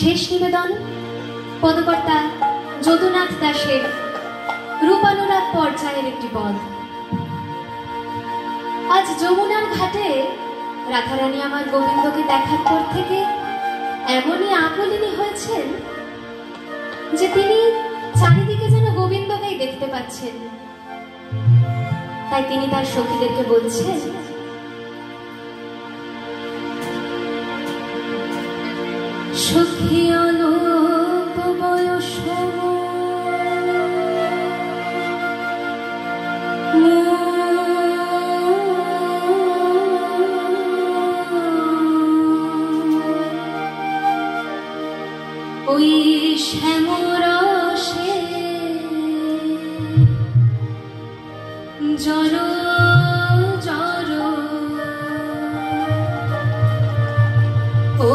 শেষ নিবেদন পদকর্তা যদুনাথ দাসের রূপানুরাগ পর্যায়ের একটি পদ। আজ যমুনার ঘাটে রাধারানী আমার গোবিন্দকে দেখার পর থেকে এমনই আকুলিনী হয়েছেন যে তিনি চারিদিকে যেন গোবিন্দকেই দেখতে পাচ্ছেন। তাই তিনি তার সখীদেরকে বলছেন, সখী অল্প বয়স ওই শ্যামরসে জর জর ও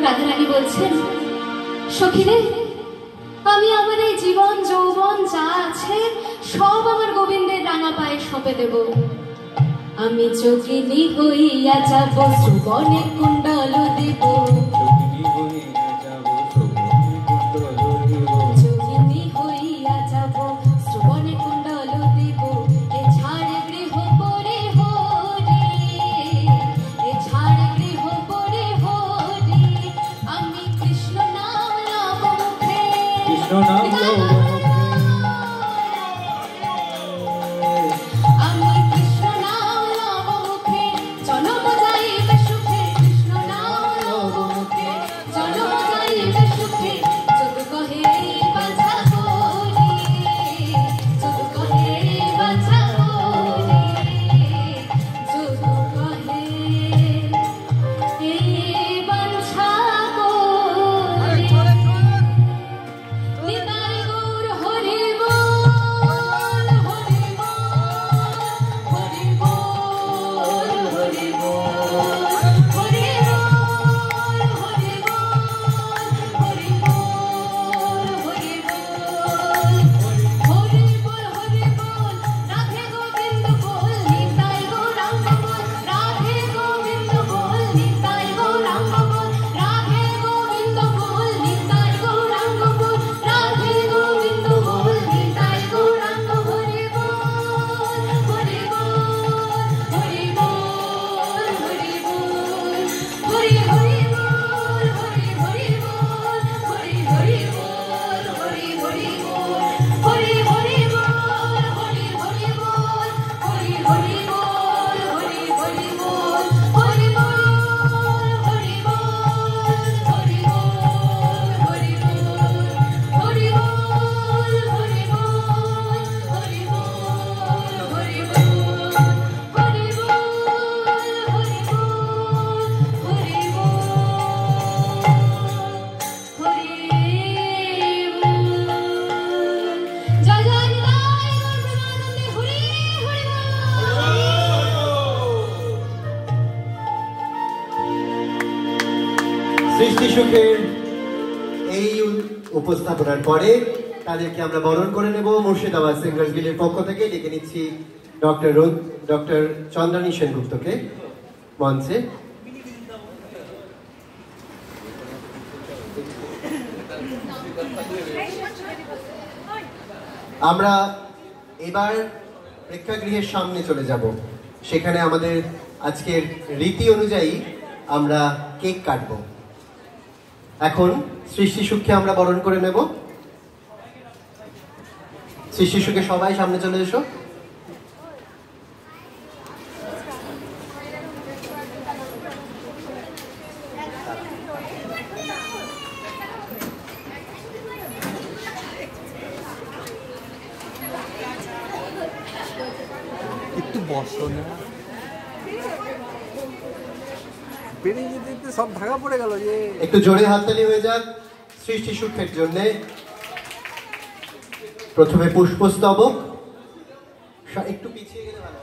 রাধারানী বলছেন, সখীরে আমি আমার এই জীবন যৌবন যা আছে সব আমার গোবিন্দের রাঙা পায়ে সঁপে দেব। আমি যোগিনী হইয়া যাব সুবনে কুণ্ডল দেব, যোগিনী হইয়া যাব সুবনে কুণ্ডল দেব। এ ছাড়ে গৃহ পরে হরি, এ ছাড়ে গৃহ পরে হরি। আমি কৃষ্ণ নাম লব মুখে, কৃষ্ণ নাম লব মুখে। আমি কৃষ্ণ নাম লব মুখে, জনম যাইবে সুখে। কৃষ্ণ নাম লব মুখে, জনম যাইবে সুখে। যদু কহে বাছা করি, যদু কহে বাছা করি, যদু কহে এই বাছা করি। নিতাই গৌর সুখের এই উপস্থাপনার পরে তাদেরকে আমরা বরণ করে নেব মুর্শিদাবাদ সিঙ্গার্স গিল্ডের পক্ষ থেকে। ডেকে নিচ্ছি ডক্টর চন্দ্রানী সেনগুপ্তকে মঞ্চে। আমরা এবার প্রেক্ষাগৃহের সামনে চলে যাব। সেখানে আমাদের আজকের রীতি অনুযায়ী আমরা কেক কাটব। এখন সৃষ্টি সুখকে আমরা বরণ করে নেব। সৃষ্টি সুখে সবাই সামনে চলে এসো। একটু বসো না, বেরিয়ে যেতে যেতে সব ঢাকা পড়ে গেল। যে একটু জোরে হাততালি হয়ে যাক সৃষ্টি সুখের জন্য। প্রথমে পুষ্পস্তবক, একটু পিছিয়ে গেলে ভালো।